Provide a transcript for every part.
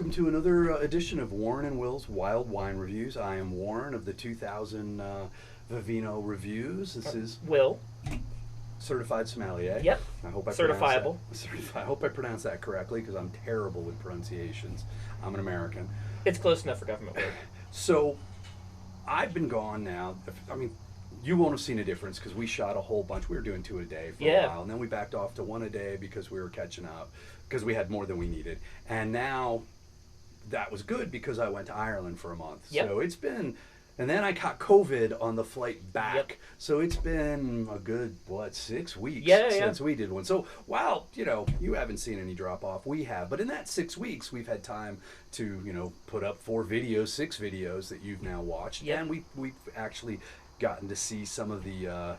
welcome to another edition of Warren and Will's Wild Wine Reviews. I am Warren of the 2000 Vivino Reviews. This is Will. Certified Sommelier. Yep. I hope I Certifiable. I hope I pronounced that correctly because I'm terrible with pronunciations. I'm an American. It's close enough for government work. So, I've been gone now. I mean, you won't have seen a difference because we shot a whole bunch. We were doing 2 a day for a while, and then we backed off to 1 a day because we were catching up because we had more than we needed. And now that was good because I went to Ireland for a month. Yep. So it's been, and then I caught COVID on the flight back. Yep. So it's been a good, 6 weeks since we did one. So while, you haven't seen any drop off, we have. But in that 6 weeks, we've had time to, put up 6 videos that you've now watched. Yep. And we've actually gotten to see some of the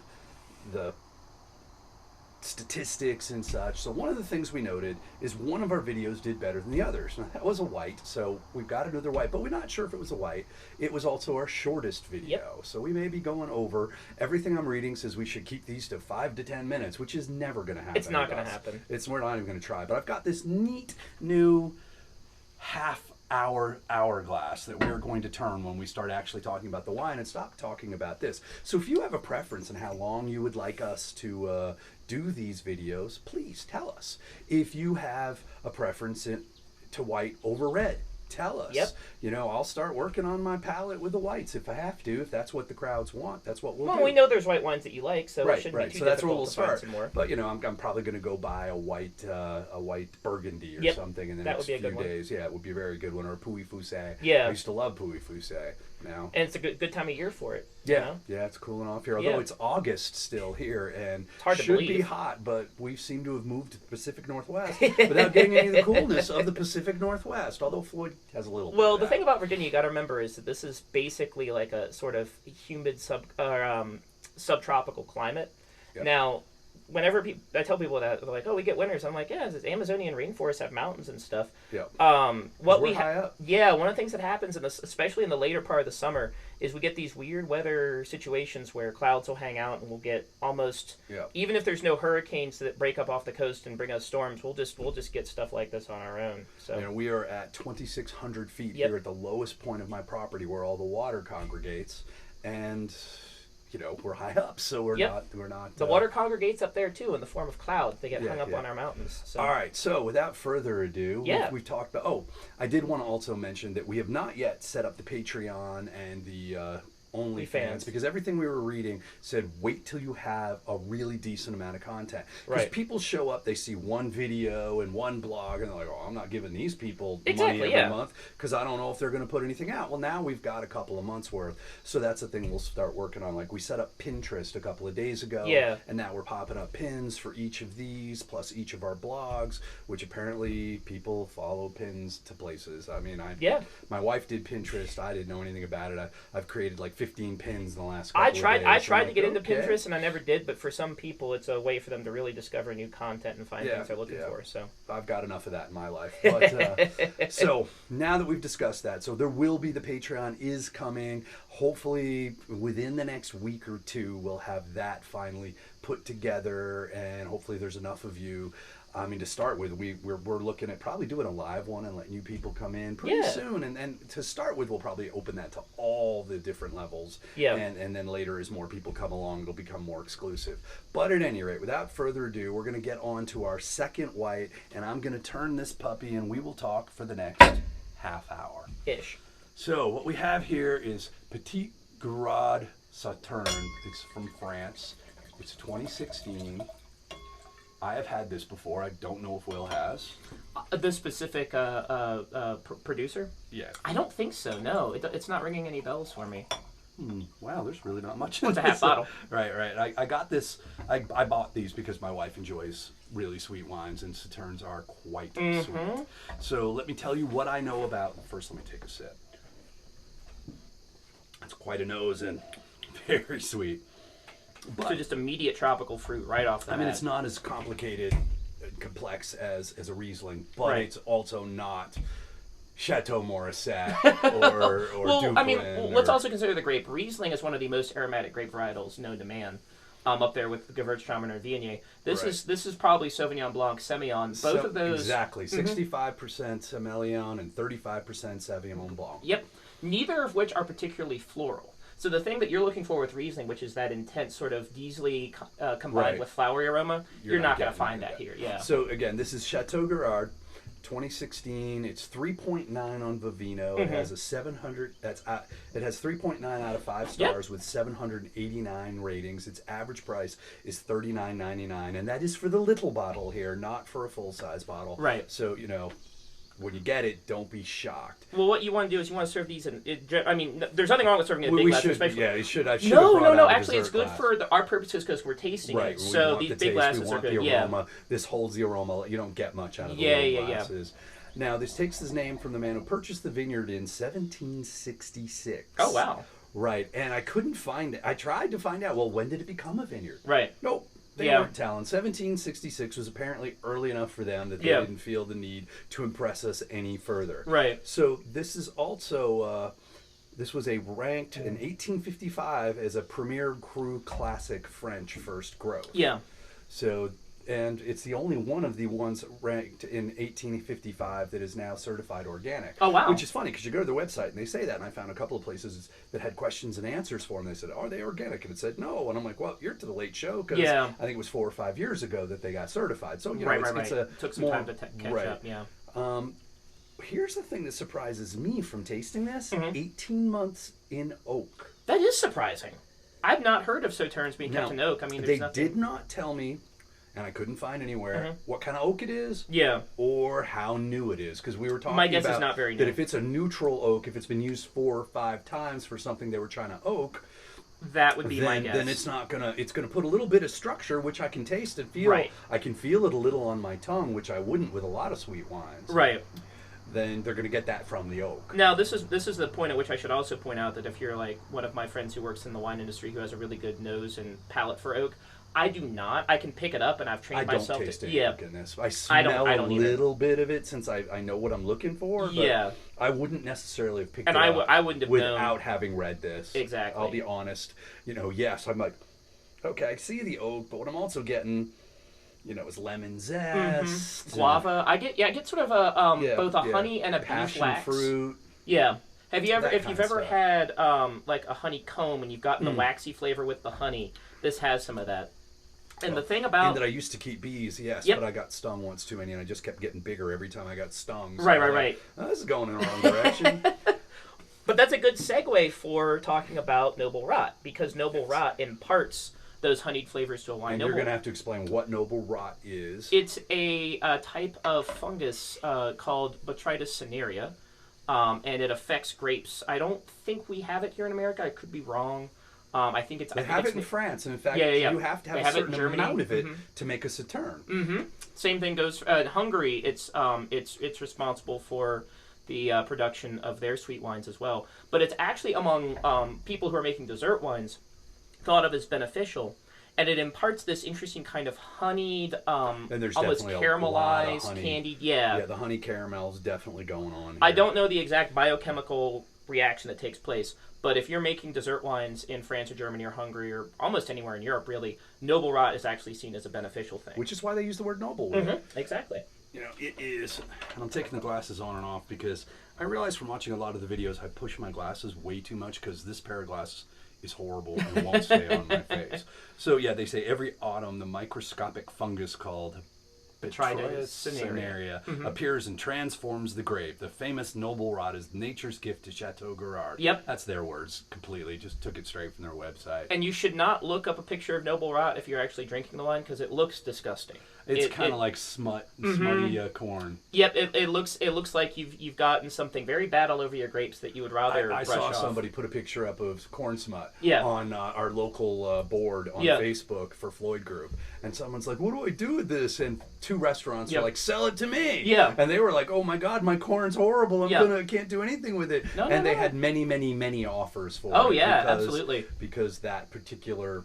statistics and such. So one of the things we noted is one of our videos did better than the others. Now, that was a white, so we've got another white, but we're not sure if it was a white. It was also our shortest video. Yep. So we may be going over. Everything I'm reading says we should keep these to 5 to 10 minutes, which is never going to happen. It's not going to happen. We're not even going to try. But I've got this neat new hourglass that we're going to turn when we start actually talking about the wine and stop talking about this. So if you have a preference in how long you would like us to do these videos, please tell us. If you have a preference to white over red, tell us. Yep. I'll start working on my palate with the whites if I have to. If that's what the crowds want, that's what we'll do. Well, we know there's white wines that you like, so right, it shouldn't right. be too So that's where difficult we'll to find start. some more. But I'm probably going to go buy a white Burgundy or Yep. something in the That next would be a few good one. days. Yeah, it would be a very good one. Or a Puy Fusé. Yeah. I used to love Puy Fusé. Now. And it's a good time of year for it. Yeah, it's cooling off here. Although Yeah. it's August still here, and It's hard to should be believe. hot, but we seem to have moved to the Pacific Northwest without getting any of the coolness of the Pacific Northwest. Although Floyd has a little. Well, bit the of thing that. about Virginia you got to remember is that this is basically like a sort of humid subtropical climate. Yep. Now, whenever I tell people that, they're like, "Oh, we get winters." I'm like, "Yeah, the Amazonian rainforests have mountains and stuff." Yeah. What we're we high up. Yeah, one of the things that happens especially in the later part of the summer, is we get these weird weather situations where clouds will hang out and we'll get almost even if there's no hurricanes that break up off the coast and bring us storms, we'll just get stuff like this on our own. So we are at 2,600 feet Yep. here at the lowest point of my property where all the water congregates, and we're high up, so we're Yep. not. The water congregates up there too in the form of clouds. They get hung up yeah. on our mountains. So. All right, so without further ado, Yeah. we've talked about. Oh, I did want to also mention that we have not yet set up the Patreon and the OnlyFans, because everything we were reading said wait till you have a really decent amount of content. Because Right. people show up, they see one video and one blog, and they're like, "Oh, I'm not giving these people Exactly, money every yeah. month because I don't know if they're going to put anything out." Well, now we've got a couple of months worth, so that's the thing we'll start working on. Like we set up Pinterest a couple of days ago, Yeah. and now we're popping up pins for each of these, plus each of our blogs, which apparently people follow pins to places. I mean, my wife did Pinterest. I didn't know anything about it. I've created like 15 pins in the last couple of days. I tried I'm to get like, into okay. Pinterest and I never did, but for some people it's a way for them to really discover new content and find things they're looking for. So I've got enough of that in my life. But so now that we've discussed that, so there will be, the Patreon is coming. Hopefully within the next week or two we'll have that finally put together, and hopefully there's enough of you. I mean, to start with, we're looking at probably doing a live one and letting you people come in pretty soon. And to start with, we'll probably open that to all the different levels. Yeah. And then later, as more people come along, it'll become more exclusive. But at any rate, without further ado, we're going to get on to our second white, and I'm going to turn this puppy, and we will talk for the next half hour. ish. So what we have here is Petit Guirad Saternes. It's from France. It's 2016. I have had this before. I don't know if Will has. The specific producer? Yeah. I don't think so. No, it's not ringing any bells for me. Wow, there's really not much. It's a half bottle. Right. I got this. I bought these because my wife enjoys really sweet wines, and Saternes are quite sweet. So let me tell you what I know about. First, let me take a sip. It's quite a nose and very sweet. But, So just immediate tropical fruit right off the bat. I mean, it's not as complicated and complex as a Riesling, but Right. it's also not Chateau Morisset or well, Duquin. I mean, let's also consider the grape. Riesling is one of the most aromatic grape varietals known to man. up there with the Gewürztraminer and Viognier. This Right. is probably Sauvignon Blanc, Semillon. Both of those exactly 65% Semillon and 35% Sauvignon Blanc. Yep. Neither of which are particularly floral. So the thing that you're looking for with Riesling, which is that intense sort of diesely combined Right. with flowery aroma, you're not going to getting find that here. Yeah. So again, this is Chateau Guirad, 2016. It's 3.9 on Vivino. It has a 700. It has 3.9 out of 5 stars with 789 ratings. Its average price is $39.99, and that is for the little bottle here, not for a full size bottle. Right. So when you get it, don't be shocked. Well, what you want to do is you want to serve these in. I mean, there's nothing wrong with serving in a big glass, especially. Yeah, you should. I should. No. Actually, it's good for our purposes because we're tasting right. it. So these big glasses are good. The aroma. This holds the aroma. You don't get much out of the little glasses. Now, this takes its name from the man who purchased the vineyard in 1766. Oh, wow. Right, and I couldn't find it. I tried to find out, well, when did it become a vineyard? Right. Nope. They weren't telling. 1766 was apparently early enough for them that they didn't feel the need to impress us any further. Right. So this is also, this was ranked in 1855 as a Premier Cru Classic French first growth. Yeah. So, and it's the only one of the ones ranked in 1855 that is now certified organic. Oh, wow. Which is funny because you go to their website and they say that, and I found a couple of places that had questions and answers for them. They said, are they organic? And it said no. And I'm like, well, you're to the late show because I think it was 4 or 5 years ago that they got certified. So, it's it took some time to catch up, yeah. Here's the thing that surprises me from tasting this. 18 months in oak. That is surprising. I've not heard of Saternes being kept in oak. I mean, they did not tell me, and I couldn't find anywhere what kind of oak it is, or how new it is, because we were talking My guess about is not very new. that if it's a neutral oak, if it's been used 4 or 5 times for something they were trying to oak, that would be my guess. Then it's not gonna. It's gonna put a little bit of structure, which I can taste and feel. Right. I can feel it a little on my tongue, which I wouldn't with a lot of sweet wines. Right. Then they're going to get that from the oak. Now, this is the point at which I should also point out that if you're like one of my friends who works in the wine industry who has a really good nose and palate for oak, I do not. I can pick it up, and I've trained myself to. I don't taste any oak in this. I smell I don't a little bit of it since I know what I'm looking for. But I wouldn't necessarily have picked it up. I wouldn't have without known. having read this. Exactly. I'll be honest. Yes, I'm like, okay, I see the oak, but what I'm also getting, is lemon zest, guava. I get sort of both a honey and a passion beef wax. fruit. Yeah. Have you ever, That if you've kind of ever stuff. had like a honeycomb and you've gotten the waxy flavor with the honey, this has some of that. And the thing about... And that I used to keep bees, yes, but I got stung once too many, and I just kept getting bigger every time I got stung. So Right. Oh, this is going in the wrong direction. But that's a good segue for talking about Noble Rot, because Noble Rot imparts those honeyed flavors to a wine. And you're going to have to explain what Noble Rot is. It's a type of fungus called Botrytis cinerea, and it affects grapes. I don't think we have it here in America. I could be wrong. I think it's. They have it in France, and in fact, Yeah. you have to have a certain amount of it to make a Sauterne. Same thing goes in Hungary. It's responsible for the production of their sweet wines as well. But it's actually among people who are making dessert wines thought of as beneficial, and it imparts this interesting kind of honeyed, And there's almost definitely a lot of caramelized, honey. candied. Yeah, the honey caramel is definitely going on here. I don't know the exact biochemical reaction that takes place, but if you're making dessert wines in France or Germany or Hungary or almost anywhere in Europe, really, Noble Rot is actually seen as a beneficial thing. Which is why they use the word noble with it. Exactly. It is. And I'm taking the glasses on and off because I realize from watching a lot of the videos I push my glasses way too much because this pair of glasses is horrible and won't stay on my face. So yeah, they say every autumn the microscopic fungus called Botrytis cinerea appears and transforms the grape. The famous Noble Rot is nature's gift to Chateau Guirad. Yep. That's their words completely. Just took it straight from their website. And you should not look up a picture of Noble Rot if you're actually drinking the wine because it looks disgusting. It's kind of like smutty corn. Yep, it looks like you've gotten something very bad all over your grapes that you would rather I brush saw off. somebody put a picture up of corn smut Yeah. on our local board on Facebook for Floyd Group. And someone's like, what do I do with this? And 2 restaurants were like, sell it to me. Yeah. And they were like, oh my God, my corn's horrible. I can't do anything with it. They had many offers for it. Oh, yeah, absolutely. Because that particular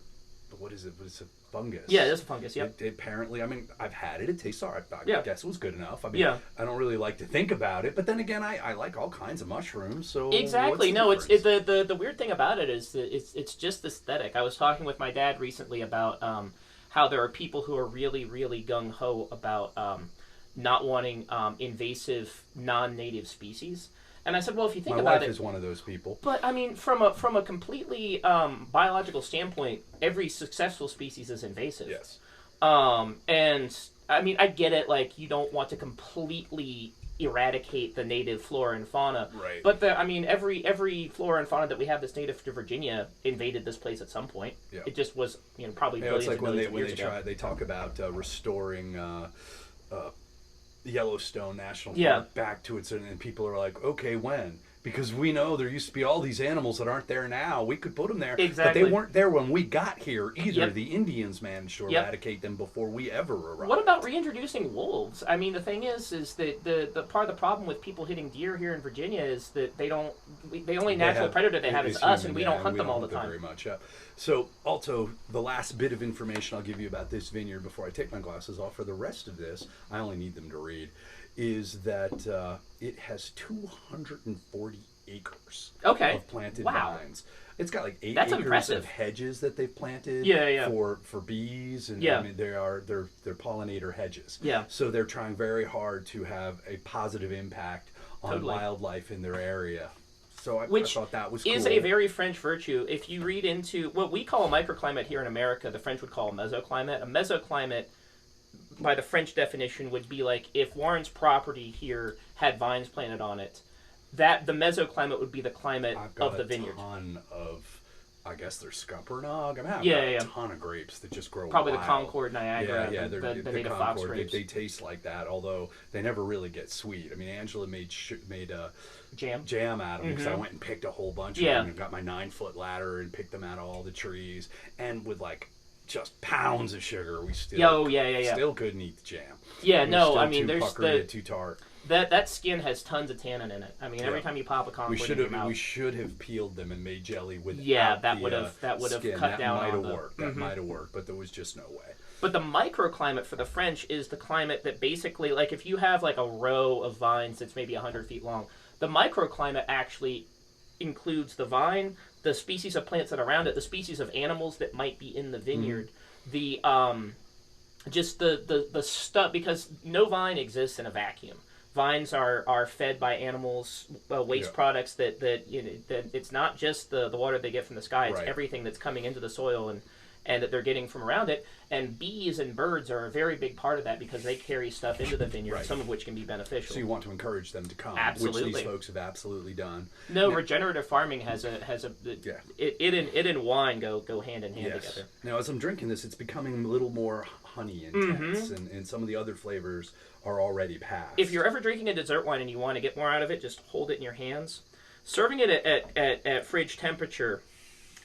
what is it? It's a fungus. Yeah, it is a fungus. Yep. It apparently, I mean, I've had it. It tastes alright. I guess it was good enough. I mean, yeah. I don't really like to think about it, but then again, I like all kinds of mushrooms. So exactly. No, it's the weird thing about it is that it's just aesthetic. I was talking with my dad recently about how there are people who are really, really gung ho about not wanting invasive non-native species. And I said, well, if you think about it... My wife is one of those people. But, I mean, from a completely biological standpoint, every successful species is invasive. Yes. And, I mean, I get it, like, you don't want to completely eradicate the native flora and fauna. Right. But, every flora and fauna that we have that's native to Virginia invaded this place at some point. Yeah. It just was, probably billions of millions of years ago. They talk about restoring... Yellowstone National Park back to its, and people are like, okay, when? Because we know there used to be all these animals that aren't there now. We could put them there, exactly. But they weren't there when we got here either. Yep. The Indians managed to eradicate them before we ever arrived. What about reintroducing wolves? I mean, the thing is that the part of the problem with people hitting deer here in Virginia is that the only natural predator they have is us, and we don't hunt them all the time. Very much. Yeah. So, also, the last bit of information I'll give you about this vineyard before I take my glasses off for the rest of this, I only need them to read, is that it has 240 acres of planted vines. It's got like 8 acres of hedges that they've planted for bees, and I mean they're pollinator hedges. Yeah. So they're trying very hard to have a positive impact on wildlife in their area. So I thought that was cool. Which is a very French virtue. If you read into what we call a microclimate here in America, the French would call a mesoclimate. A mesoclimate, by the French definition, would be like if Warren's property here had vines planted on it, that the mesoclimate would be the climate of the vineyard. I've got a ton of, I guess they're Scuppernong. I've got a ton of grapes that just grow probably wild. The Concord Niagara, they're the native fox grapes. They taste like that, although they never really get sweet. I mean, Angela made jam out of them because I went and picked a whole bunch of them and got my 9-foot ladder and picked them out of all the trees, and with like just pounds of sugar, we still still couldn't eat the jam. Yeah, no, I mean, there's the too tart. That skin has tons of tannin in it. I mean, every time you pop a Concord in your mouth, we should have peeled them and made jelly with that would have cut down on the... That might have worked, but there was just no way. But the microclimate for the French is the climate that basically, like if you have like a row of vines that's maybe 100 feet long, the microclimate actually includes the vine, the species of plants that are around it, the species of animals that might be in the vineyard, the stuff, because no vine exists in a vacuum. Vines are fed by animals, waste products that it's not just the water they get from the sky, it's everything that's coming into the soil and that they're getting from around it. And bees and birds are a very big part of that because they carry stuff into the vineyard, some of which can be beneficial. So you want to encourage them to come, absolutely. Which these folks have absolutely done. No, regenerative farming it and wine go hand in hand together. Now, as I'm drinking this, it's becoming a little more honey intense, and some of the other flavors are already past. If you're ever drinking a dessert wine and you want to get more out of it, just hold it in your hands. Serving it at fridge temperature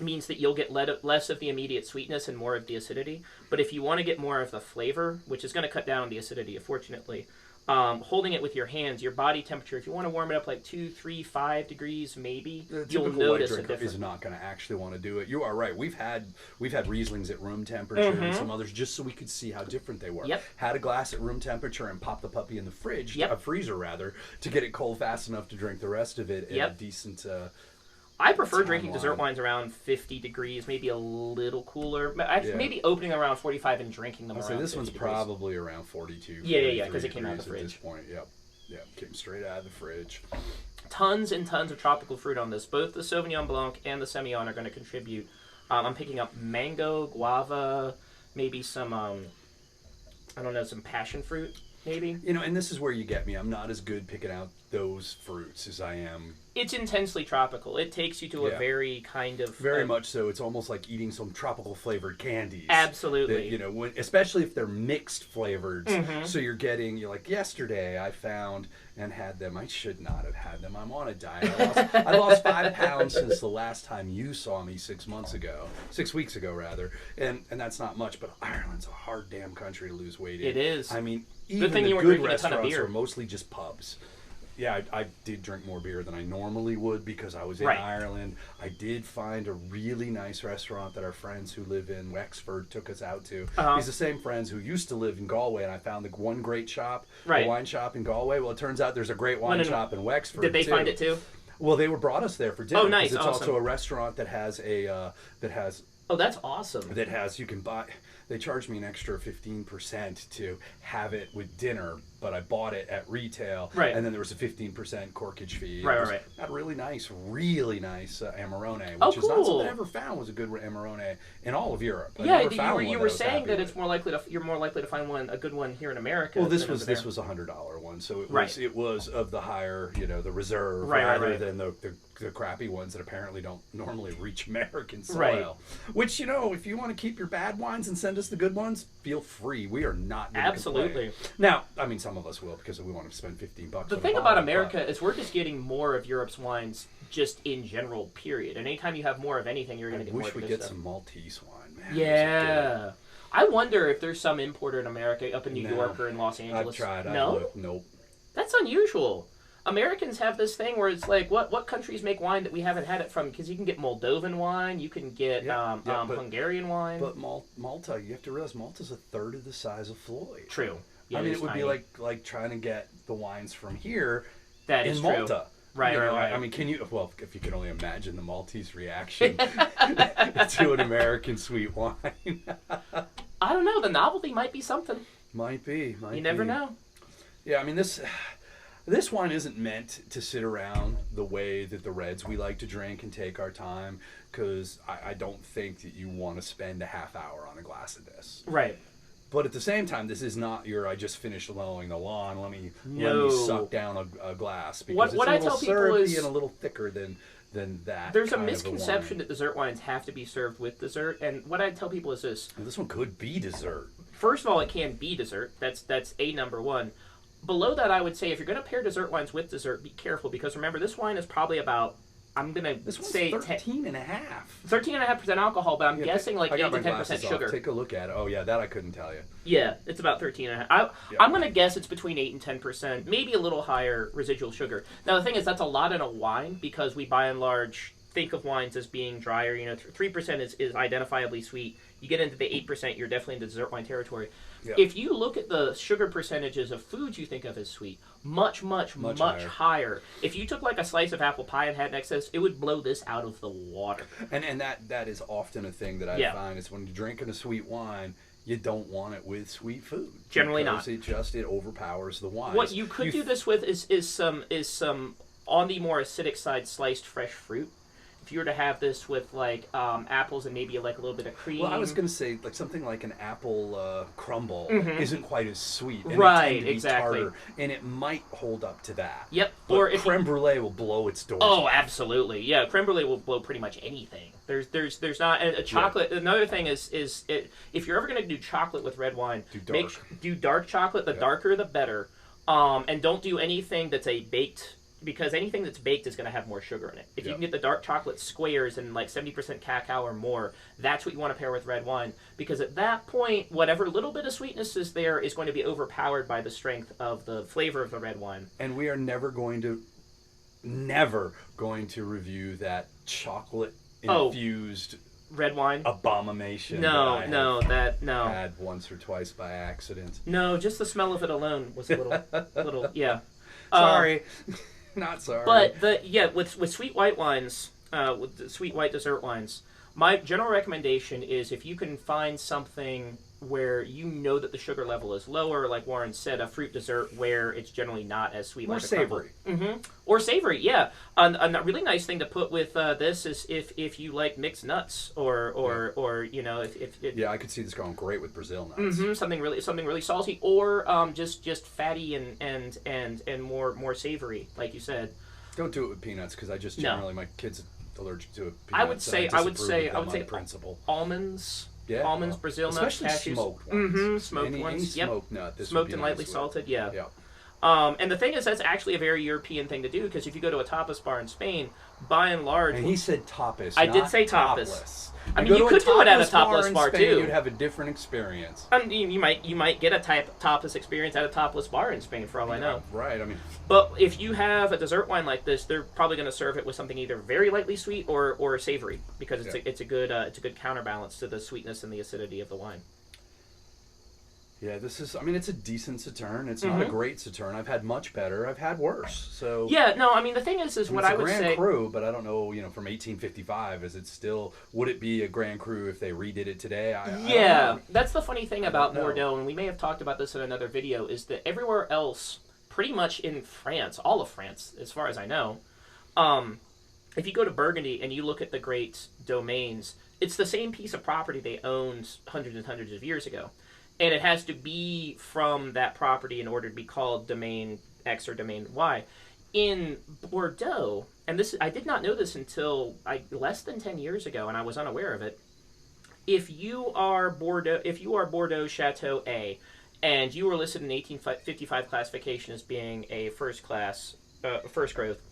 means that you'll get less of the immediate sweetness and more of the acidity. But if you want to get more of the flavor, which is going to cut down on the acidity, unfortunately, holding it with your hands, your body temperature, if you want to warm it up like 2, 3, 5 degrees maybe, you'll notice a difference. Is not going to actually want to do it. You are right. We've had Rieslings at room temperature and some others just so we could see how different they were. Yep. Had a glass at room temperature and popped the puppy in the fridge, a freezer rather, to get it cold fast enough to drink the rest of it at a decent... I prefer drinking dessert wines around 50 degrees, maybe a little cooler. Maybe opening around 45 and drinking them around 50 this one's degrees. Probably around 42. Yeah, because it came out of the fridge. At this point, came straight out of the fridge. Tons and tons of tropical fruit on this. Both the Sauvignon Blanc and the Semillon are going to contribute. I'm picking up mango, guava, maybe some, some passion fruit, maybe. And this is where you get me. I'm not as good picking out those fruits as I am. It's intensely tropical. It takes you to a very kind of... Very much so. It's almost like eating some tropical flavored candies. Absolutely. That, especially if they're mixed flavored. So you're like, yesterday I found and had them. I should not have had them. I'm on a diet. I lost 5 pounds since the last time you saw me 6 weeks ago rather. And that's not much, but Ireland's a hard damn country to lose weight in. It is. I mean, even the the good restaurants are mostly just pubs. I did drink more beer than I normally would because I was in Ireland. I did find a really nice restaurant that our friends who live in Wexford took us out to. These are the same friends who used to live in Galway, and I found the one great shop, a wine shop in Galway. Well, it turns out there's a great wine shop in Wexford. Did they find it too? Well, they brought us there for dinner. Oh, nice! It's also a restaurant that has Oh, that's awesome. That has you can buy. They charged me an extra 15% to have it with dinner, but I bought it at retail, and then there was a 15% corkage fee. Right. Got a really nice Amarone, which is cool. not something I ever found was a good Amarone in all of Europe. You were saying that it's more likely you're more likely to find a good one here in America. Well, this was $100 one, so it was of the higher, the reserve, rather than the crappy ones that apparently don't normally reach American soil. Which, if you want to keep your bad wines and send us the good ones, feel free. We are not going to Absolutely. complain. Now, I mean, some of us will because we want to spend $15. The thing about America is we're just getting more of Europe's wines just in general, period. And anytime you have more of anything, you're going to get more of this stuff. I wish we get some Maltese wine, man. Yeah. I wonder if there's some importer in America up in New York or in Los Angeles. I've tried. No? Nope. That's unusual. Americans have this thing where it's like, what countries make wine that we haven't had it from? Because you can get Moldovan wine, you can get Hungarian wine. But Malta, you have to realize Malta's a third of the size of Floyd. True. Yeah, I mean, it would be like trying to get the wines from here that in is Malta. Right. I mean, if you can only imagine the Maltese reaction to an American sweet wine. I don't know. The novelty might be something. Might be. You never know. Yeah, I mean, this wine isn't meant to sit around the way that the reds we like to drink and take our time, because I don't think that you want to spend a half hour on a glass of this. Right. But at the same time, this is not I just finished mowing the lawn, let me suck down a glass. Because what it's a I little tell people syrupy is and a little thicker than that. There's a misconception that dessert wines have to be served with dessert, and what I tell people is this. Well, this one could be dessert. First of all, it can be dessert. That's a number one. Below that, I would say if you're going to pair dessert wines with dessert, be careful, because remember, this wine is probably about, I'm going to say 13.5% 13.5% alcohol, but I'm guessing like 8 to 10% sugar. Take a look at it. Oh yeah, that I couldn't tell you. Yeah, it's about 13.5. I'm going to guess it's between 8 and 10%, maybe a little higher residual sugar. Now the thing is, that's a lot in a wine, because we by and large think of wines as being drier. 3% is identifiably sweet. You get into the 8%, you're definitely into dessert wine territory. Yeah. If you look at the sugar percentages of foods you think of as sweet, much higher. If you took like a slice of apple pie and had next to this, it would blow this out of the water. And that is often a thing that I find is when you're drinking a sweet wine, you don't want it with sweet food. Generally not. It overpowers the wine. What you could do this with is some on the more acidic side sliced fresh fruit. If you were to have this with like apples and maybe like a little bit of cream. Well, I was going to say like something like an apple crumble isn't quite as sweet. And right, it tend to be exactly. Tartar, and it might hold up to that. Yep. But or if creme brulee will blow its doors. Oh, absolutely. Yeah, creme brulee will blow pretty much anything. There's not a chocolate. Yeah. Another thing is if you're ever going to do chocolate with red wine, do dark chocolate. The darker the better. And don't do anything that's a baked. Because anything that's baked is going to have more sugar in it. If you can get the dark chocolate squares and like 70% cacao or more, that's what you want to pair with red wine. Because at that point, whatever little bit of sweetness is there is going to be overpowered by the strength of the flavor of the red wine. And we are never going to review that chocolate infused red wine abomination. No. Had once or twice by accident. No, just the smell of it alone was a little yeah. Sorry. Not sorry. But with sweet white wines, with the sweet white dessert wines, my general recommendation is if you can find something where you know that the sugar level is lower, like Warren said, a fruit dessert where it's generally not as sweet. More like savory. Or savory, yeah. A really nice thing to put with this is if you like mixed nuts or if I could see this going great with Brazil nuts. Something really salty, or just fatty and more savory, like you said. Don't do it with peanuts, because I just generally my kids are allergic to it. I would say principle. Almonds. Yeah, almonds, Brazil nuts, especially smoked ones. Smoked ones. Any smoked nut. Smoked and lightly salted. Yeah. And the thing is, that's actually a very European thing to do, because if you go to a tapas bar in Spain, by and large... And he said tapas, I did say tapas. I mean, you could do it at a topless bar in Spain, too. You'd have a different experience. I mean, you might get a topless experience at a topless bar in Spain, for all I know. Right. I mean, but if you have a dessert wine like this, they're probably going to serve it with something either very lightly sweet or savory, because it's a good counterbalance to the sweetness and the acidity of the wine. Yeah, this is. I mean, it's a decent Sauterne. It's not a great Sauterne. I've had much better. I've had worse. So yeah, no. I mean, the thing is what I would say. It's a Grand Cru, but I don't know. From 1855, is it still? Would it be a Grand Cru if they redid it today? I don't know. That's the funny thing about Bordeaux, and we may have talked about this in another video, is that everywhere else, pretty much in France, all of France, as far as I know, if you go to Burgundy and you look at the great domains, it's the same piece of property they owned hundreds and hundreds of years ago. And it has to be from that property in order to be called Domain X or Domain Y. In Bordeaux, and this I did not know this until less than 10 years ago, and I was unaware of it. If you are Bordeaux Chateau A, and you were listed in 1855 classification as being a first growth,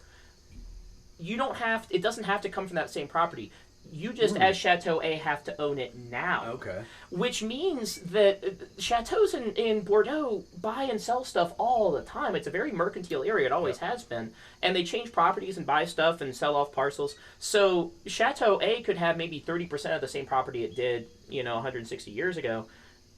it doesn't have to come from that same property. You just, as Chateau A, have to own it now. Okay. Which means that chateaus in Bordeaux buy and sell stuff all the time. It's a very mercantile area. It always has been. And they change properties and buy stuff and sell off parcels. So Chateau A could have maybe 30% of the same property it did, 160 years ago.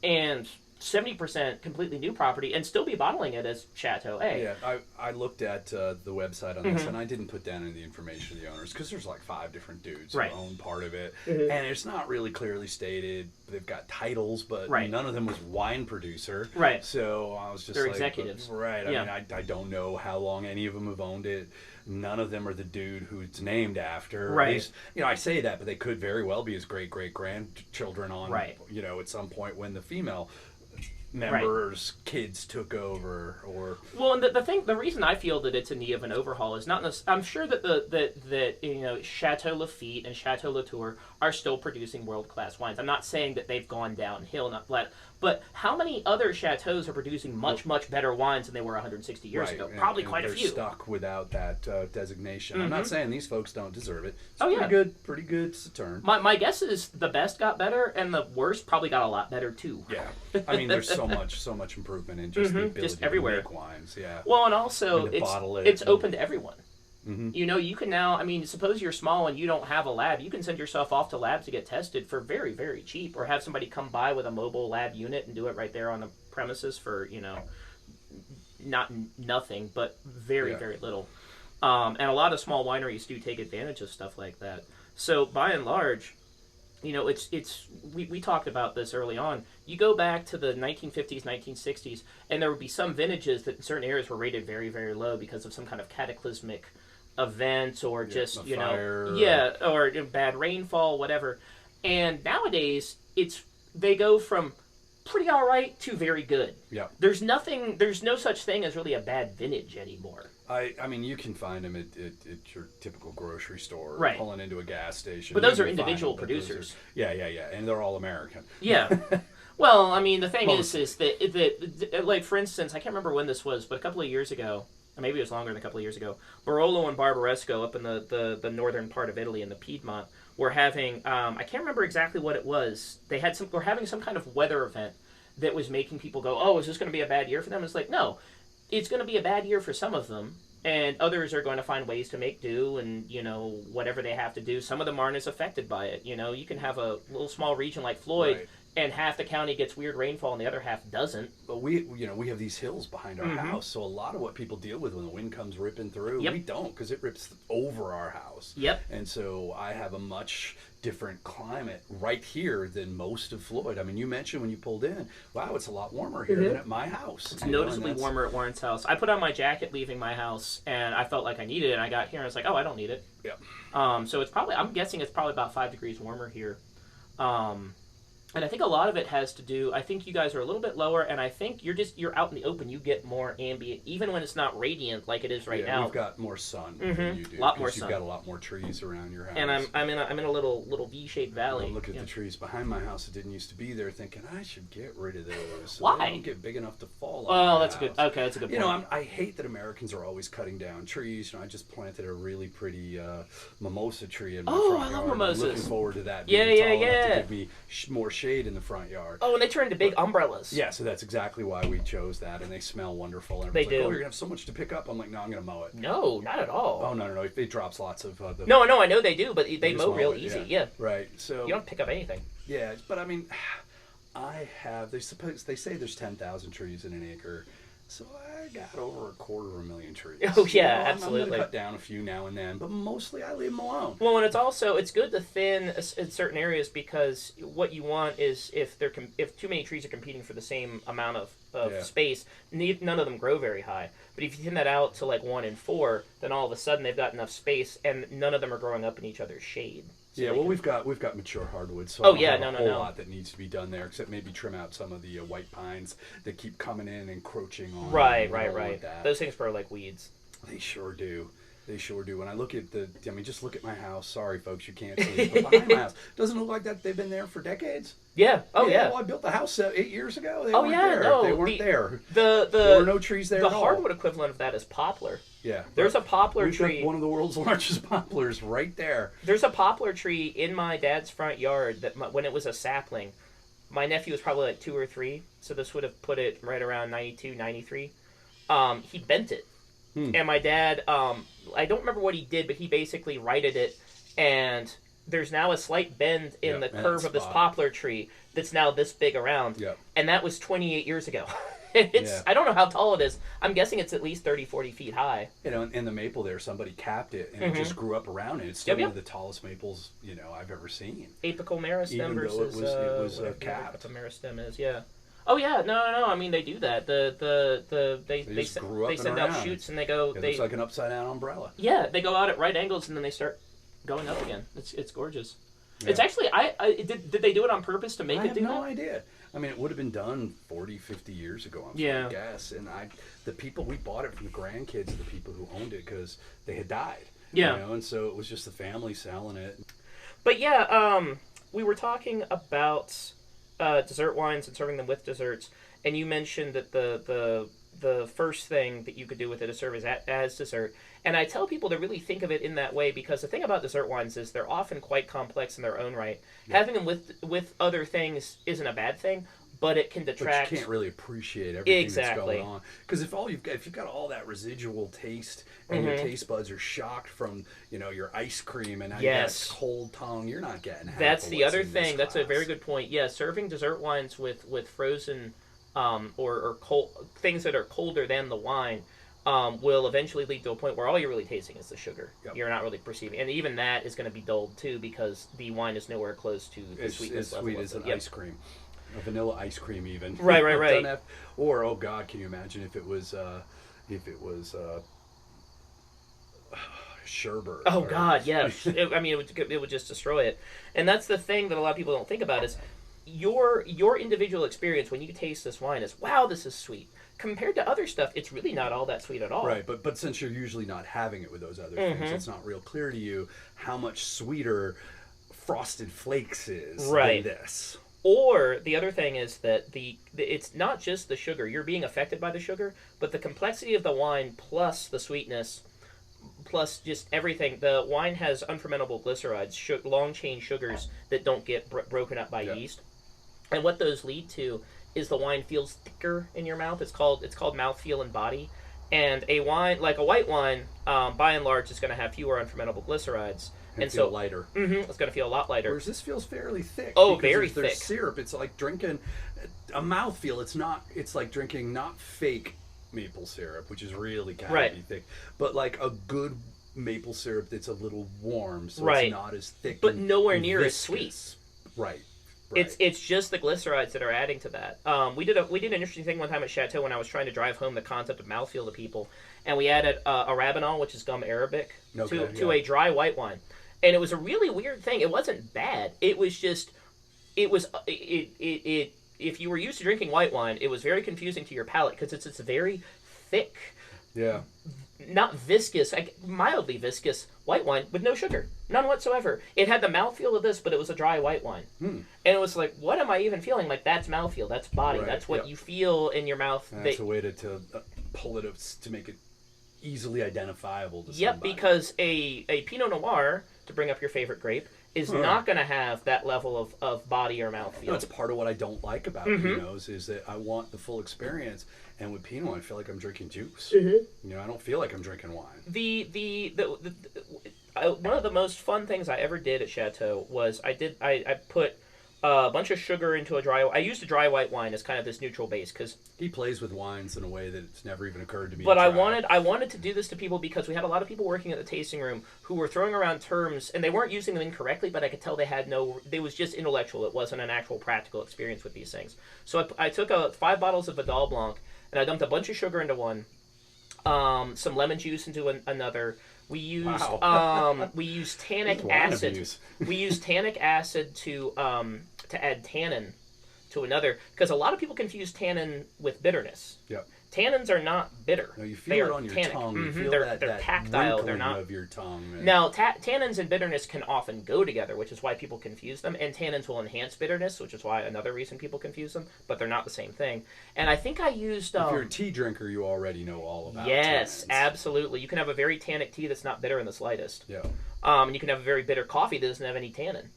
And 70% completely new property and still be bottling it as Chateau A. Yeah, I looked at the website on this, and I didn't put down any of the information of the owners because there's like 5 different dudes who own part of it, and it's not really clearly stated. They've got titles, but none of them was wine producer. Right. So I was just They're executives. Right. I mean, I don't know how long any of them have owned it. None of them are the dude who it's named after. Right. At least, I say that, but they could very well be his great-great-grandchildren on, at some point when the female members' kids took over, or and the reason I feel that it's in need of an overhaul is not. I'm sure that that Chateau Lafite and Chateau Latour are still producing world class wines. I'm not saying that they've gone downhill, but how many other chateaus are producing much better wines than they were 160 years ago? Probably quite a few. They're stuck without that designation. I'm not saying these folks don't deserve it. It's pretty good Sauterne. My guess is the best got better, and the worst probably got a lot better too. Yeah, I mean, there's so much improvement in just the ability to make wines. Yeah. Well, and also it's open to everyone. You can now, suppose you're small and you don't have a lab, you can send yourself off to labs to get tested for very, very cheap, or have somebody come by with a mobile lab unit and do it right there on the premises for, nothing, but very, very little. And a lot of small wineries do take advantage of stuff like that. So by and large, we talked about this early on. You go back to the 1950s, 1960s, and there would be some vintages that in certain areas were rated very, very low because of some kind of cataclysmic event, or just fire, or bad rainfall, whatever. And nowadays they go from pretty all right to very good. Yeah. There's no such thing as really a bad vintage anymore. I mean, you can find them at your typical grocery store, pulling into a gas station. But those are individual producers. And they're all American. Yeah. Well, the thing is that, like, for instance, I can't remember when this was, but a couple of years ago, or maybe it was longer than a couple of years ago, Barolo and Barbaresco up in the northern part of Italy in the Piedmont were having, I can't remember exactly what it was. Were having some kind of weather event that was making people go, oh, is this going to be a bad year for them? It's like, no, it's going to be a bad year for some of them, and others are going to find ways to make do, and, whatever they have to do. Some of them aren't as affected by it. You can have a little small region like Floyd, and half the county gets weird rainfall and the other half doesn't. But we have these hills behind our house, so a lot of what people deal with when the wind comes ripping through, we don't, because it rips over our house. Yep. And so I have a much different climate right here than most of Floyd. I mean, you mentioned when you pulled in, wow, it's a lot warmer here than at my house. It's noticeably warmer at Warren's house. I put on my jacket leaving my house, and I felt like I needed it, and I got here, and I was like, oh, I don't need it. Yep. So I'm guessing it's probably about 5 degrees warmer here. And I think a lot of it has to do. I think you guys are a little bit lower, and I think you're out in the open. You get more ambient, even when it's not radiant like it is right now. We've got more sun than you do. A lot more You've sun. got a lot more trees around your house. And I'm in a little V-shaped valley. I'm looking at the trees behind my house that didn't used to be there, thinking I should get rid of those. So Why? They don't get big enough to fall. Oh, on that's my good. house. Okay, that's a good point. You know, I hate that Americans are always cutting down trees. You know, I just planted a really pretty mimosa tree in my front yard. I love mimosas. I'm looking forward to that. Yeah, being tall enough yeah. to give me more shade in the front yard. Oh, and they turn into big umbrellas. Yeah, so that's exactly why we chose that, and they smell wonderful. And They everyone's like, do. oh, you're gonna have so much to pick up. I'm like, no, I'm gonna mow it. No, not at all. Oh no, it drops lots of. No, I know they do, but they just mow real it, easy. Yeah. Right. So You don't pick up anything. yeah, but I mean, they say there's 10,000 trees in an acre, so I got over 250,000 trees. Oh yeah, I'm absolutely. gonna cut down a few now and then, but mostly I leave them alone. Well, and it's good to thin in certain areas, because what you want is if too many trees are competing for the same amount of space, none of them grow very high. But if you thin that out to like 1 and 4, then all of a sudden they've got enough space, and none of them are growing up in each other's shade. So we've got mature hardwood, so Oh, I yeah, don't have no, a no, whole no. lot that needs to be done there, except maybe trim out some of the white pines that keep coming in and encroaching on. Right. That. Those things grow like weeds. They sure do. When I look at just look at my house. Sorry, folks, you can't see. But behind my house, doesn't it look like that they've been there for decades? Yeah. Oh yeah. Well, I built the house 8 years ago. They Oh weren't yeah. there. No, They weren't there. There were no trees there. The at all. hardwood equivalent of that is poplar. Yeah. There's a poplar We've tree. got one of the world's largest poplars right there. There's a poplar tree in my dad's front yard that when it was a sapling, my nephew was probably like 2 or 3, so this would have put it right around 92, 93. He bent it. And my dad, I don't remember what he did, but he basically righted it, and there's now a slight bend in the curve of this poplar tree that's now this big around. Yep. And that was 28 years ago. I don't know how tall it is. I'm guessing it's at least 30, 40 feet high. You know, in the maple there, somebody capped it, and it just grew up around it. It's still one of the tallest maples, I've ever seen. Apical meristem Even versus though it was capped. What the meristem is, yeah. Oh yeah, no. I mean, they do that. They send out shoots and they go. It looks like an upside down umbrella. Yeah, they go out at right angles and then they start going up again. It's gorgeous. Yeah. It's actually did they do it on purpose to make it do that? I have no idea. I mean, it would have been done 40, 50 years ago, I guess. And we bought it from the grandkids of the people who owned it because they had died. Yeah. And so it was just the family selling it. But yeah, we were talking about dessert wines and serving them with desserts, and you mentioned that the first thing that you could do with it is serve as dessert. And I tell people to really think of it in that way, because the thing about dessert wines is they're often quite complex in their own right. Yeah. Having them with other things isn't a bad thing, but it can detract. But you can't really appreciate everything that's going on. Because if you've got all that residual taste and your taste buds are shocked from your ice cream and now you got cold tongue, you're not getting half That's of the what's other in thing. this That's a very good point. Yeah, serving dessert wines with frozen or cold things that are colder than the wine will eventually lead to a point where all you're really tasting is the sugar. Yep. You're not really perceiving, and even that is going to be dulled too, because the wine is nowhere close to the sweetness level. It's sweet as an ice cream, a vanilla ice cream even. Right. Or oh God, can you imagine if it was sherbet? Oh God, yeah. It would just destroy it. And that's the thing that a lot of people don't think about is your individual experience when you taste this wine is, wow, this is sweet. Compared to other stuff, it's really not all that sweet at all. Right, but since you're usually not having it with those other things, it's not real clear to you how much sweeter Frosted Flakes is than this. Or the other thing is that it's not just the sugar. You're being affected by the sugar, but the complexity of the wine plus the sweetness plus just everything. The wine has unfermentable glycerides, long-chain sugars that don't get broken up by yeast. And what those lead to is the wine feels thicker in your mouth. It's called mouthfeel and body. And a wine, like a white wine, by and large, is going to have fewer unfermentable glycerides. And feel lighter. It's going to feel a lot lighter. Whereas this feels fairly thick. Oh, very thick. There's syrup. It's like drinking a mouthfeel. It's like drinking not fake maple syrup, which is really kind of thick, but like a good maple syrup that's a little warm, so it's not as thick. But nowhere near as sweet. Right. It's just the glycerides that are adding to that. We did an interesting thing one time at Chateau when I was trying to drive home the concept of mouthfeel to people, and we added arabinol, which is gum arabic, to a dry white wine, and it was a really weird thing. It wasn't bad. It was just it was if you were used to drinking white wine, it was very confusing to your palate because it's very thick, not viscous, mildly viscous white wine with no sugar, none whatsoever. It had the mouthfeel of this, but it was a dry white wine, and it was like, what am I even feeling? Like, that's mouthfeel, that's body, that's what you feel in your mouth. And that's a way to pull it up to make it easily identifiable to somebody. Because a Pinot Noir, to bring up your favorite grape, is not going to have that level of body or mouthfeel. That's part of what I don't like about Pinots, is that I want the full experience, and with Pinot I feel like I'm drinking juice. I don't feel like I'm drinking wine. One of the most fun things I ever did at Chateau was I put a bunch of sugar into I used a dry white wine as kind of this neutral base, because he plays with wines in a way that it's never even occurred to me. But I wanted to do this to people because we had a lot of people working at the tasting room who were throwing around terms, and they weren't using them incorrectly, but I could tell they was just intellectual. It wasn't an actual practical experience with these things. So I took 5 bottles of Vidal Blanc, and I dumped a bunch of sugar into one, some lemon juice into another. We used we used tannic acid. We used tannic acid to add tannin to another, because a lot of people confuse tannin with bitterness. Yep. Tannins are not bitter. No, you feel it on your tongue. You feel they're tactile. They're not of your tongue. Now, tannins and bitterness can often go together, which is why people confuse them. And tannins will enhance bitterness, which is why another reason people confuse them. But they're not the same thing. And I think I used. If you're a tea drinker, you already know all about. Yes, tannins. Absolutely. You can have a very tannic tea that's not bitter in the slightest. Yeah. And you can have a very bitter coffee that doesn't have any tannin.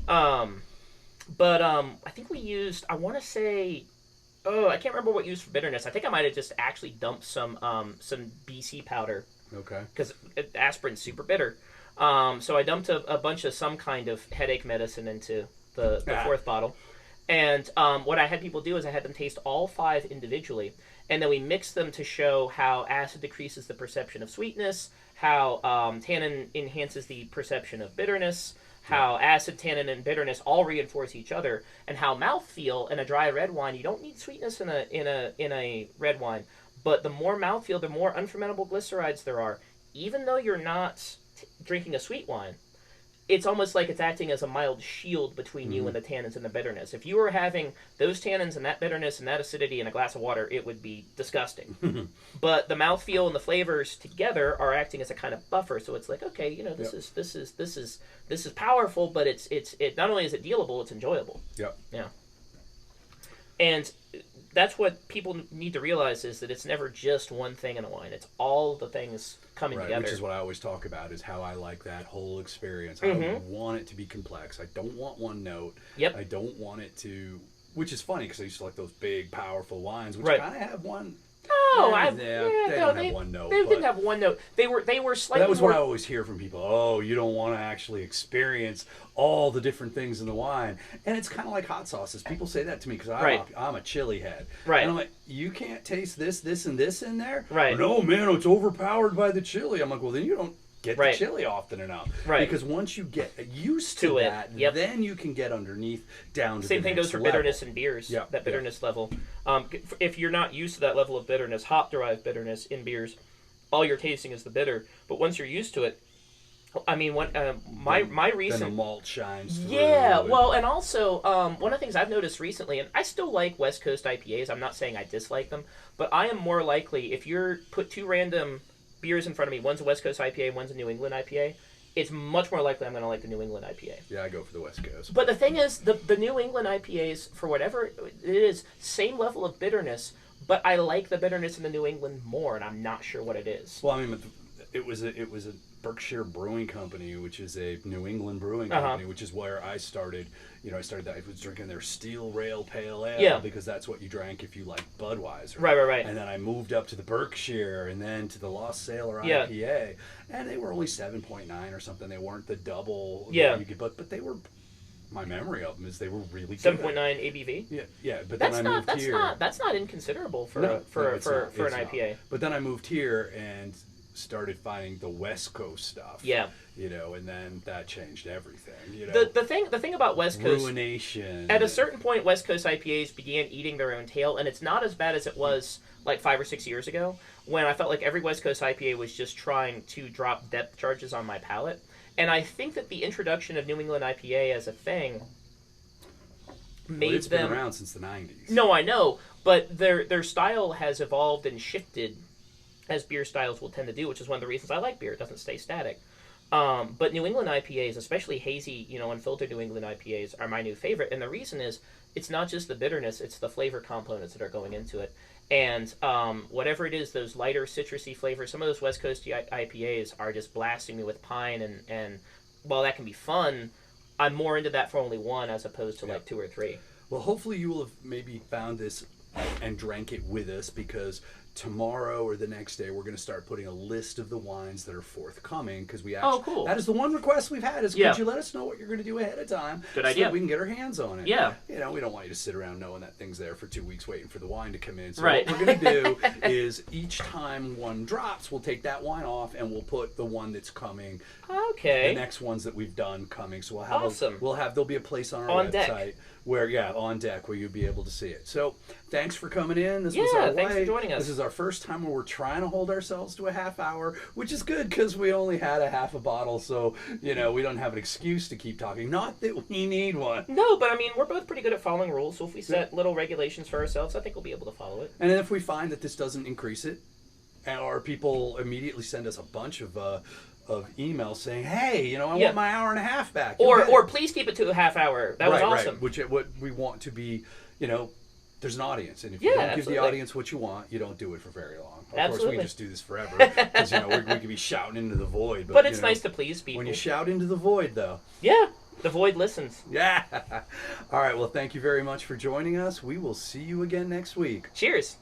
But I think we used. I want to say. Oh, I can't remember what used for bitterness. I think I might have just actually dumped some BC powder. Okay. Because aspirin's super bitter. So I dumped a bunch of some kind of headache medicine into the 4th bottle. And what I had people do is I had them taste all 5 individually. And then we mixed them to show how acid decreases the perception of sweetness, how tannin enhances the perception of bitterness, how acid, tannin, and bitterness all reinforce each other, and how mouthfeel in a dry red wine, you don't need sweetness in a red wine, but the more mouthfeel, the more unfermentable glycerides there are. Even though you're not drinking a sweet wine, it's almost like it's acting as a mild shield between you and the tannins and the bitterness. If you were having those tannins and that bitterness and that acidity in a glass of water, it would be disgusting. But the mouthfeel and the flavors together are acting as a kind of buffer. So it's like, okay, this is powerful, but it's not only is it dealable, it's enjoyable. Yep. Yeah. And that's what people need to realize, is that it's never just one thing in a wine. It's all the things coming together. Which is what I always talk about, is how I like that whole experience. I want it to be complex. I don't want one note. Yep. I don't want it to... Which is funny, because I used to like those big, powerful wines, which kind of have one... Oh, they don't have one note. They didn't have one note. They were slightly. That was what I always hear from people. Oh, you don't want to actually experience all the different things in the wine, and it's kind of like hot sauces. People say that to me because I'm a chili head. Right. And I'm like, you can't taste this, and this in there. Right. No, man, it's overpowered by the chili. I'm like, well, then you don't get the chili often enough. Right. Because once you get used to that, then you can get underneath down to Same thing goes for bitterness in beers. Yep. That bitterness level. If you're not used to that level of bitterness, hop-derived bitterness in beers, all you're tasting is the bitter. But once you're used to it, I mean, my recent... Then the malt shines through. Yeah, well, and also, one of the things I've noticed recently, and I still like West Coast IPAs, I'm not saying I dislike them, but I am more likely, if you're put 2 random beers in front of me, one's a West Coast IPA, one's a New England IPA, it's much more likely I'm going to like the New England IPA. Yeah, I go for the West Coast. But the thing is, the New England IPAs, for whatever it is, same level of bitterness, but I like the bitterness in the New England more, and I'm not sure what it is. Well, I mean, it was a Berkshire Brewing Company, which is a New England brewing company, which is where I started. I was drinking their Steel Rail Pale Ale because that's what you drank if you liked Budweiser. Right. And then I moved up to the Berkshire and then to the Lost Sailor IPA, and they were only 7.9 or something. They weren't the double. Yeah. But they were. My memory of them is they were really 7.9 ABV. Yeah. But that's then I moved here. That's not inconsiderable for an IPA. But then I moved here and started finding the West Coast stuff. Yeah. And then that changed everything. The thing about West Coast, ruination. At a certain point, West Coast IPAs began eating their own tail, and it's not as bad as it was like 5 or 6 years ago, when I felt like every West Coast IPA was just trying to drop depth charges on my palate. And I think that the introduction of New England IPA as a thing made it's them... been around since the 90s. No, I know, but their style has evolved and shifted as beer styles will tend to do, which is one of the reasons I like beer. It doesn't stay static. But New England IPAs, especially hazy, unfiltered New England IPAs, are my new favorite. And the reason is it's not just the bitterness, it's the flavor components that are going into it. And whatever it is, those lighter citrusy flavors, some of those West Coast IPAs are just blasting me with pine. And while that can be fun, I'm more into that for only one as opposed to like 2 or 3. Well, hopefully you will have maybe found this and drank it with us, because tomorrow or the next day we're going to start putting a list of the wines that are forthcoming, because we actually, cool. That is the one request we've had, is could you let us know what you're going to do ahead of time, Good so idea. that we can get our hands on it. Yeah. We don't want you to sit around knowing that thing's there for 2 weeks waiting for the wine to come in. So right. what we're going to do is each time one drops, we'll take that wine off and we'll put the one that's coming. Okay. The next ones that we've done coming. So we'll have awesome. There'll be a place on our website deck. on deck where you'll be able to see it. So thanks for coming in. This was thanks for joining us. This is our first time where we're trying to hold ourselves to a half hour, which is good because we only had a half a bottle, so we don't have an excuse to keep talking. Not that we need one. No, but I mean, we're both pretty good at following rules, so if we set little regulations for ourselves, I think we'll be able to follow it. And then if we find that this doesn't increase it, or people immediately send us a bunch of emails saying, hey, I want my hour and a half back. Or please keep it to a half hour. That was awesome. Right. Which what we want to be, there's an audience. And if you don't give the audience what you want, you don't do it for very long. Of course, we can just do this forever. Because, we could be shouting into the void. But it's nice to please people. When you shout into the void, though. Yeah. The void listens. Yeah. All right. Well, thank you very much for joining us. We will see you again next week. Cheers.